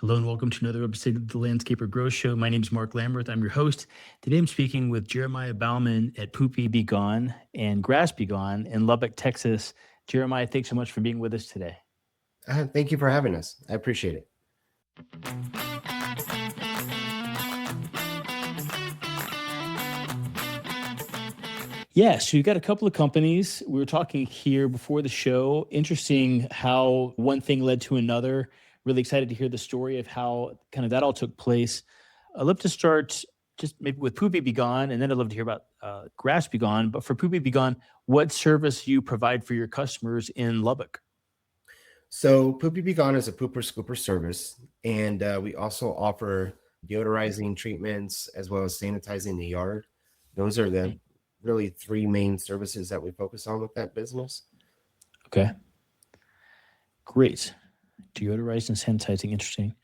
Hello and welcome to another episode of the Landscaper Growth Show. My name is Mark Lamberth. I'm your host. Today I'm speaking with Jeremiah Bauman at Poopy Be Gone and Grass Be Gone in Lubbock, Texas. Jeremiah, thanks so much for being with us today. Thank you for having us. I appreciate it. Yeah, so you got a couple of companies. We were talking here before the show. Interesting how one thing led to another. Really excited to hear the story of how kind of that all took place. I'd love to start just maybe with Poopy Be Gone, and then I'd love to hear about Grass Be Gone. But for Poopy Be Gone, what service you provide for your customers in Lubbock? So Poopy Be Gone is a pooper scooper service, and we also offer deodorizing treatments as well as sanitizing the yard. Those are the really three main services that we focus on with that business. Okay. Great. Deodorizing and sanitizing. Interesting.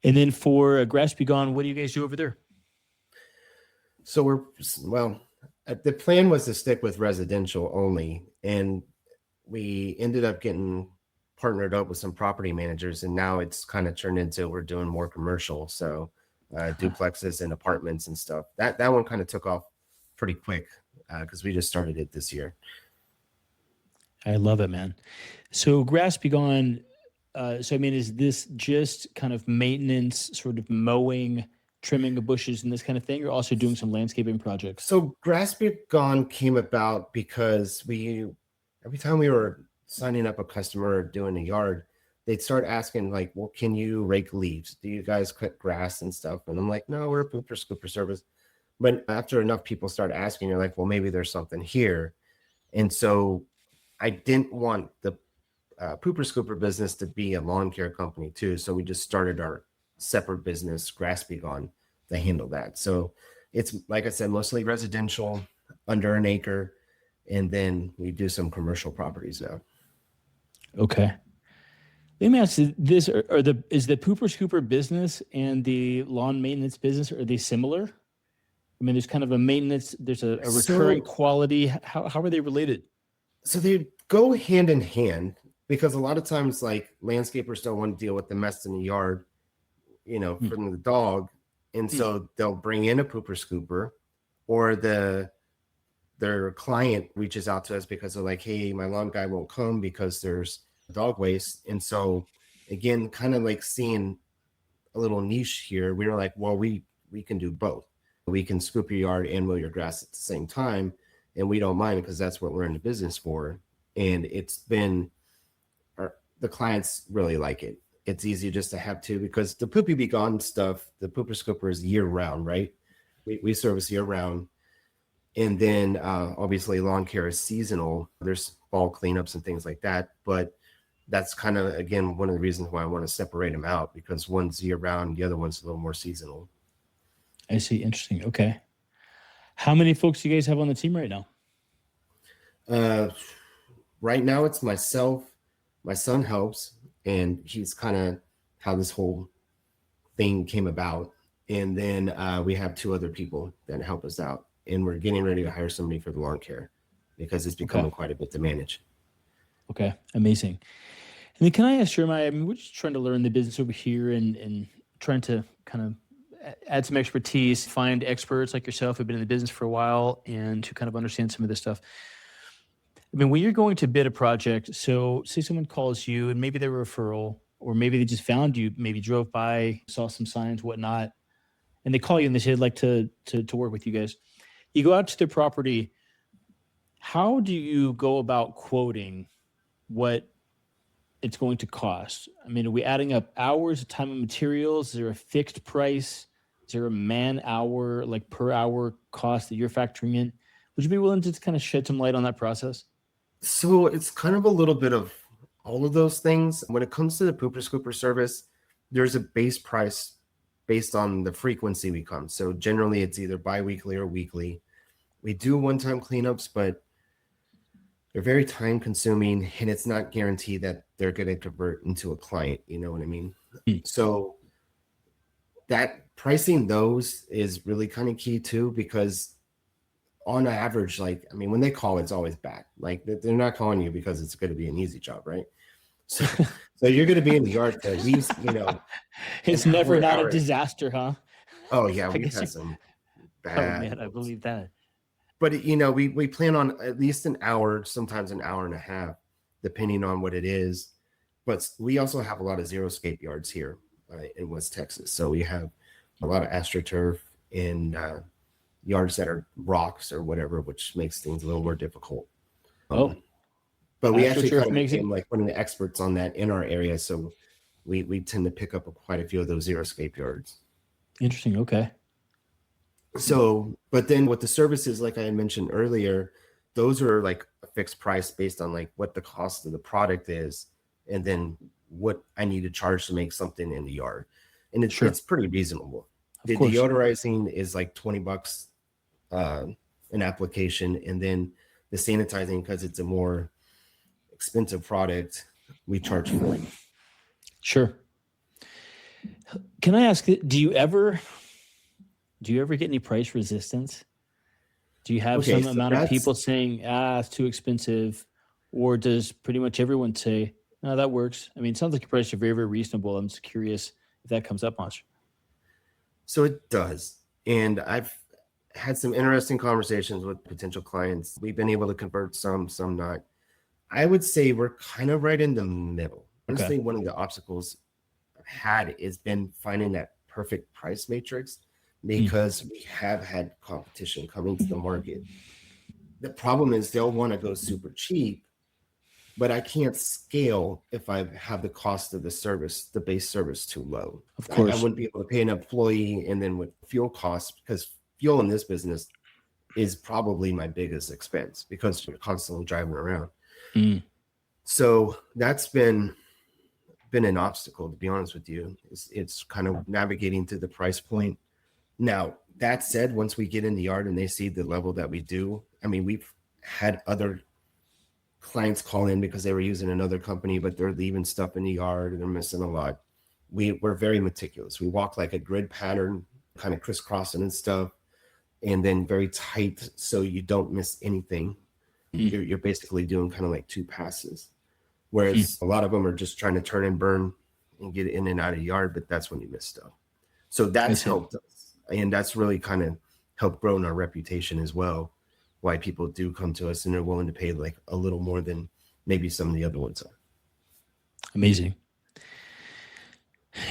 And then for Grass Be Gone, what do you guys do over there? So the plan was to stick with residential only, and we ended up getting partnered up with some property managers, and now it's kind of turned into we're doing more commercial. So duplexes and apartments and stuff. That one kind of took off pretty quick because we just started it this year. I love it, man. So Grass Be Gone, is this just kind of maintenance, sort of mowing, trimming of bushes and this kind of thing? You're also doing some landscaping projects. So Grass Be Gone came about because every time we were signing up a customer doing a yard, they'd start asking like, well, can you rake leaves? Do you guys cut grass and stuff? And I'm like, no, we're a pooper scooper service. But after enough people start asking, you're like, well, maybe there's something here. And so I didn't want the pooper scooper business to be a lawn care company too. So we just started our separate business, Grass Be Gone, to handle that. So it's, like I said, mostly residential, under an acre. And then we do some commercial properties now. Okay. Let me ask you this: is the pooper scooper business and the lawn maintenance business, are they similar? I mean, there's kind of a maintenance, there's a recurring quality. How are they related? So they go hand in hand because a lot of times, like, landscapers don't want to deal with the mess in the yard, from the dog. And so they'll bring in a pooper scooper, or their client reaches out to us because they're like, hey, my lawn guy won't come because there's dog waste. And so again, kind of like seeing a little niche here, we were like, well, we can do both. We can scoop your yard and mow your grass at the same time. And we don't mind because that's what we're in the business for. And it's been, the clients really like it. It's easy just to have two because the Poopy Be Gone stuff, the pooper scooper is year round, right? We service year round. And then obviously lawn care is seasonal. There's fall cleanups and things like that. But that's kind of, again, one of the reasons why I want to separate them out, because one's year round, the other one's a little more seasonal. I see. Interesting. Okay. How many folks do you guys have on the team right now? Right now it's myself. My son helps, and he's kind of how this whole thing came about. And then we have two other people that help us out. And we're getting ready to hire somebody for the lawn care because it's becoming quite a bit to manage. Okay, amazing. And then can I ask Jeremiah, we're just trying to learn the business over here and trying to kind of add some expertise, find experts like yourself who've been in the business for a while and to kind of understand some of this stuff. When you're going to bid a project, so say someone calls you and maybe they're a referral, or maybe they just found you, maybe drove by, saw some signs, whatnot, and they call you and they say, I'd like to work with you guys. You go out to their property. How do you go about quoting what it's going to cost? Are we adding up hours, time and materials? Is there a fixed price? Is there a man hour, like per hour cost that you're factoring in? Would you be willing to kind of shed some light on that process? So it's kind of a little bit of all of those things. When it comes to the pooper scooper service, there's a base price based on the frequency we come. So generally it's either bi-weekly or weekly. We do one-time cleanups, but they're very time consuming, and it's not guaranteed that they're going to convert into a client. You know what I mean? So that pricing those is really kind of key too, because on average, when they call, it's always bad. Like, they're not calling you because it's going to be an easy job, right? So, so you're going to be in the yard for at least, an It's never hour, not a hour. disaster, huh? Oh yeah, I we've guess had you. some Oh bad man, I ones. believe that. But we plan on at least an hour, sometimes an hour and a half, depending on what it is. But we also have a lot of xeriscape yards here in West Texas. So we have a lot of astroturf in yards that are rocks or whatever, which makes things a little more difficult. Oh, But we actually kind astroturf of makes it became like one of the experts on that in our area. So we tend to pick up quite a few of those xeriscape yards. interesting. Okay. So, but then with the services, like I mentioned earlier, those are like a fixed price based on like what the cost of the product is, and then what I need to charge to make something in the yard. And Sure. it's pretty reasonable. Of The course. deodorizing is like $20 an application, and then the sanitizing, because it's a more expensive product, we charge 40. Sure. Can I ask, do you ever get any price resistance? Do you have Okay, some so amount of people saying, it's too expensive? Or does pretty much everyone say, no, that works? I mean, it sounds like your prices are very, very reasonable. I'm just curious if that comes up much. So it does. And I've had some interesting conversations with potential clients. We've been able to convert some not. I would say we're kind of right in the middle. Honestly, one of the obstacles I've had is been finding that perfect price matrix, because we have had competition coming to the market. The problem is they'll want to go super cheap, but I can't scale if I have the cost of the service, the base service, too low. Of I course. wouldn't be able to pay an employee, and then with fuel costs, because fuel in this business is probably my biggest expense because you're constantly driving around. So that's been an obstacle, to be honest with you. It's kind of navigating to the price point. Now, that said, once we get in the yard and they see the level that we do, I mean, we've had other clients call in because they were using another company, but they're leaving stuff in the yard and they're missing a lot. We're very meticulous. We walk like a grid pattern, kind of crisscrossing and stuff, and then very tight so you don't miss anything. You're basically doing kind of like 2 passes. Whereas a lot of them are just trying to turn and burn and get in and out of the yard, but that's when you miss stuff. So that's helped us. And that's really kind of helped grow in our reputation as well, why people do come to us and they're willing to pay like a little more than maybe some of the other ones are. Amazing.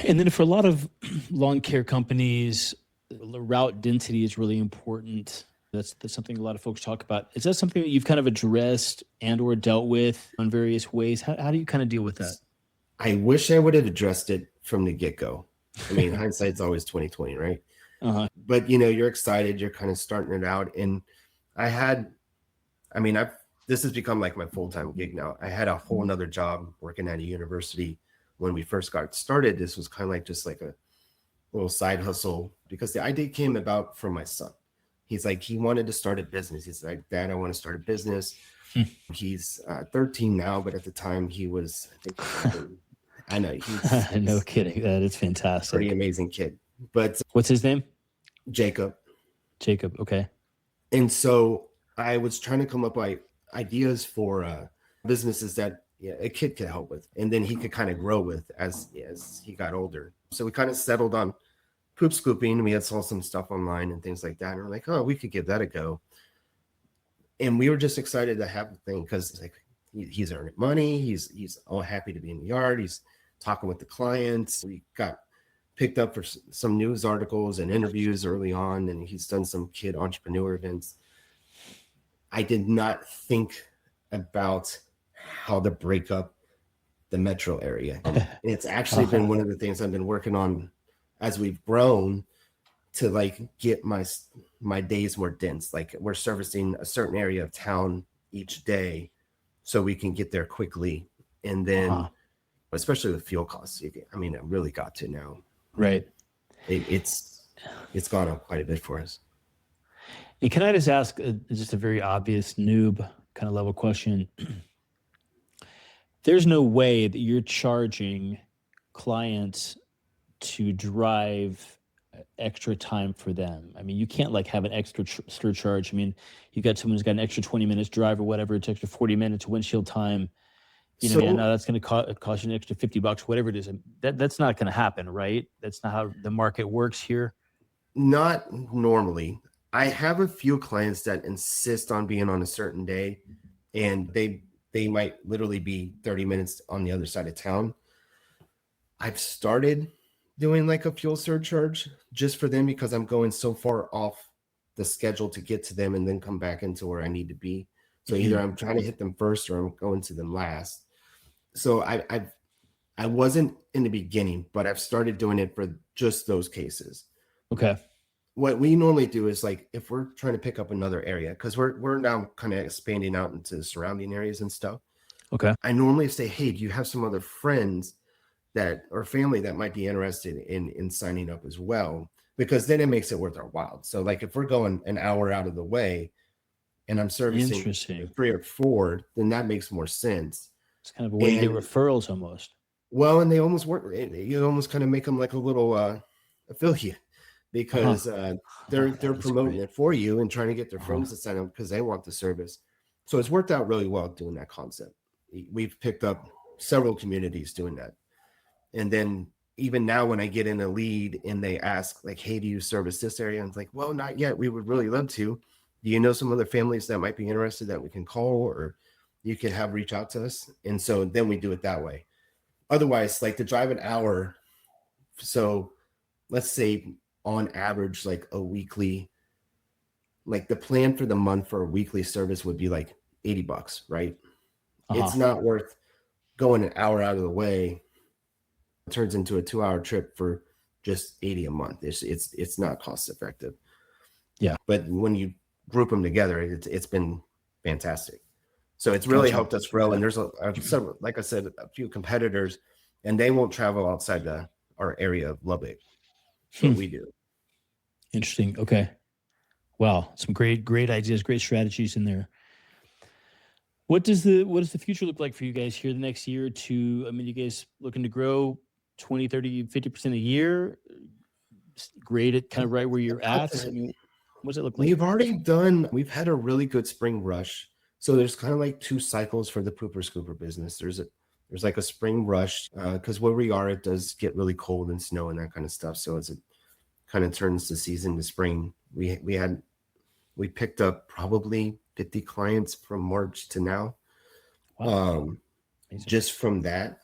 And then for a lot of lawn care companies, route density is really important. That's something a lot of folks talk about. Is that something that you've kind of addressed and or dealt with in various ways? How do you kind of deal with that? I wish I would have addressed it from the get-go. I mean, hindsight's always 20/20, right? But you're excited, you're kind of starting it out. And this has become like my full-time gig now. I had a whole nother job working at a university when we first got started. This was kind of like just like a little side hustle, because the idea came about from my son. He's like, he wanted to start a business. He's like, Dad, I want to start a business. He's 13 now, but at the time he was, I think, I know. He's no kidding. That is fantastic. Pretty amazing kid. But what's his name? Jacob. Jacob. Okay. And so I was trying to come up with ideas for businesses that a kid could help with, and then he could kind of grow with as he got older. So we kind of settled on poop scooping. We had saw some stuff online and things like that, and we're like, oh, we could give that a go. And we were just excited to have the thing, because like he's earning money, he's all happy to be in the yard, he's talking with the clients. We got picked up for some news articles and interviews early on, and he's done some kid entrepreneur events. I did not think about how to break up the metro area. And it's actually been one of the things I've been working on as we've grown, to like get my days more dense. Like we're servicing a certain area of town each day so we can get there quickly. And then especially with fuel costs, I mean, it really got to now. Right. It's gone up quite a bit for us. And can I just ask just a very obvious noob kind of level question? There's no way that you're charging clients to drive extra time for them. I mean, you can't like have an extra surcharge. I mean, you got someone who's got an extra 20 minutes drive or whatever, it's extra 40 minutes windshield time. Man, So no, that's going to cost you an extra $50, whatever it is. And that's not going to happen, right? That's not how the market works here. not normally. I have a few clients that insist on being on a certain day, and they might literally be 30 minutes on the other side of town. I've started doing like a fuel surcharge just for them because I'm going so far off the schedule to get to them and then come back into where I need to be. So either I'm trying to hit them first or I'm going to them last. So I wasn't in the beginning, but I've started doing it for just those cases. Okay. What we normally do is like if we're trying to pick up another area, because we're now kind of expanding out into the surrounding areas and stuff. Okay. I normally say, hey, do you have some other friends that or family that might be interested in signing up as well? Because then it makes it worth our while. So like if we're going an hour out of the way and I'm servicing Interesting. 3 or 4, then that makes more sense. It's kind of a way to get And referrals almost. well, and they almost work. You almost kind of make them like a little affiliate because they're That's promoting great. it for you and trying to get their friends to sign up because they want the service. So it's worked out really well doing that concept. We've picked up several communities doing that. And then even now when I get in a lead and they ask like, hey, do you service this area? And it's like, well, not yet. We would really love to. Do you know some other families that might be interested that we can call or you could have reach out to us? And so then we do it that way. Otherwise, like to drive an hour. So let's say on average, like a weekly, like the plan for the month for a weekly service would be like $80, right? It's not worth going an hour out of the way. It turns into a 2-hour trip for just 80 a month. It's not cost effective. Yeah. But when you group them together, it's been fantastic. So it's really helped us grow. And there's several, like I said, a few competitors, and they won't travel outside our area of Lubbock. So we do. Interesting. Okay. Wow. Some great ideas, great strategies in there. What does the future look like for you guys here the next year or two? I mean, you guys looking to grow 20, 30, 50% a year? Great at kind of right where you're at. I mean, what does it look like? We've had a really good spring rush. So there's kind of like 2 cycles for the pooper scooper business. There's like a spring rush because where we are, it does get really cold and snow and that kind of stuff. So as it kind of turns the season to spring, we picked up probably 50 clients from March to now. Wow. Just from that.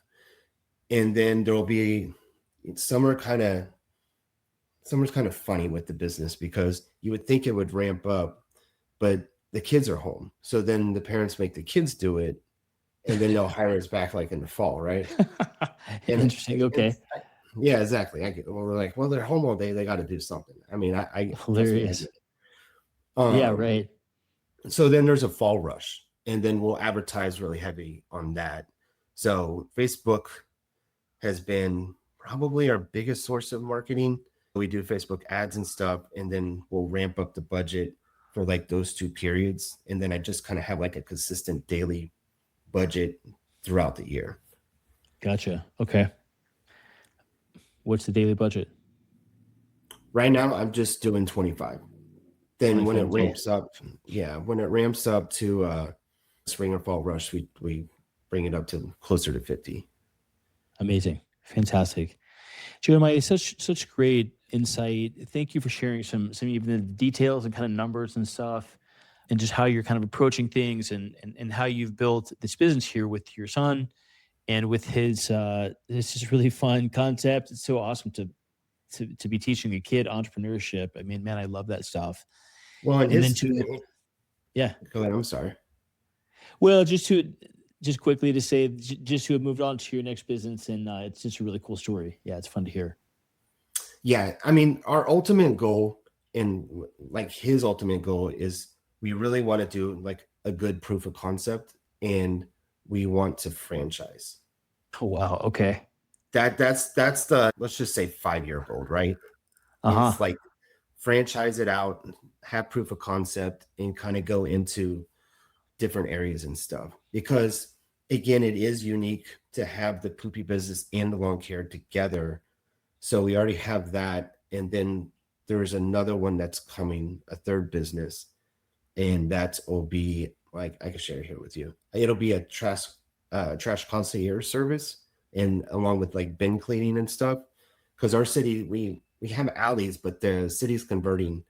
And then there'll be summer's kind of funny with the business because you would think it would ramp up, but the kids are home. So then the parents make the kids do it and then they'll hire us back like in the fall, right? Interesting. Okay. Yeah, exactly. We're like, well, they're home all day. They got to do something. I mean, I Hilarious. Yeah, right. So then there's a fall rush and then we'll advertise really heavy on that. So Facebook has been probably our biggest source of marketing. We do Facebook ads and stuff, and then we'll ramp up the budget for like those 2 periods. And then I just kind of have like a consistent daily budget throughout the year. Gotcha. Okay. What's the daily budget? Right now, I'm just doing 25. Then when it ramps up, to spring or fall rush, we bring it up to closer to 50. Amazing. Fantastic. Jeremiah, such great insight. Thank you for sharing some even the details and kind of numbers and stuff and just how you're kind of approaching things and how you've built this business here with your son and with his this is really fun concept. It's so awesome to be teaching a kid entrepreneurship. I mean, man, I love that stuff. Well, and then yeah. Go ahead. I'm sorry. Well, just quickly to say, just to have moved on to your next business, and it's just a really cool story. Yeah, it's fun to hear. Yeah, I mean, our ultimate goal and like his ultimate goal is we really want to do like a good proof of concept, and we want to franchise. Oh wow, okay. That's the let's just say 5-year goal, right? It's like franchise it out, have proof of concept, and kind of go into different areas and stuff. Because again, it is unique to have the poopy business and the lawn care together. So we already have that. And then there's another one that's coming, a third business. And that will be like, I can share it here with you. It'll be a trash trash concierge service, and along with like bin cleaning and stuff. Because our city, we have alleys, but the city's converting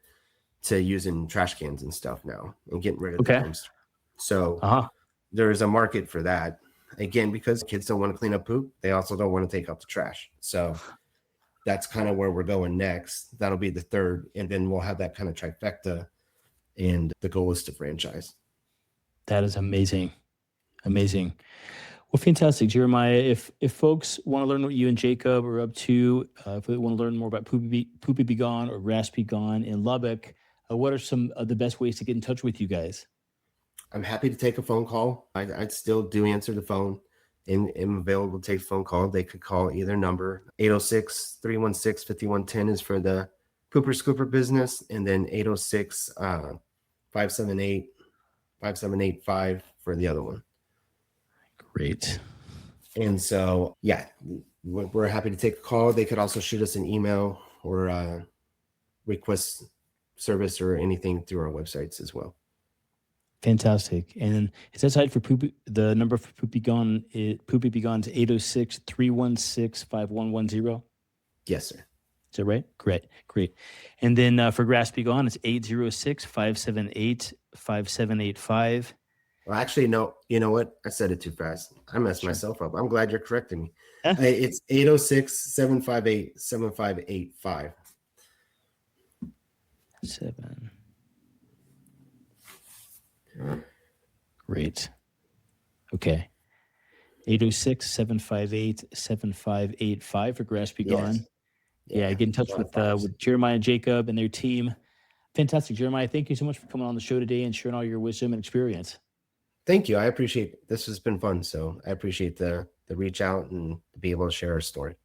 to using trash cans and stuff now and getting rid of the Okay. dumpster. So Uh-huh. there's a market for that. Again, because kids don't want to clean up poop, they also don't want to take out the trash. So that's kind of where we're going next. That'll be the third, and then we'll have that kind of trifecta. And the goal is to franchise. That is amazing. Amazing. Well, fantastic, Jeremiah. If folks want to learn what you and Jacob are up to, if they want to learn more about Poopy Be Gone or Raspy Gone in Lubbock, what are some of the best ways to get in touch with you guys? I'm happy to take a phone call. I'd still do answer the phone and am available to take a phone call. They could call either number. 806-316-5110 is for the Pooper Scooper business, and then 806-578-5785 for the other one. Great. And so, yeah, we're happy to take a call. They could also shoot us an email or request service or anything through our websites as well. Fantastic. And then is that side for Poopy? The number for Poopy Be Gone is 806-316-5110? Yes, sir. Is that right? Great. And then for Grass Be Gone, it's 806-578-5785. Well, actually, no. You know what? I said it too fast. I messed myself up. I'm glad you're correcting me. It's 806-758-7585. 7. Great. Okay. 806-758-7585 for Grass Be Gone. Yes. Yeah, get in touch with Jeremiah and Jacob and their team. Fantastic, Jeremiah. Thank you so much for coming on the show today and sharing all your wisdom and experience. Thank you. I appreciate this. Has been fun. So I appreciate the reach out and to be able to share our story.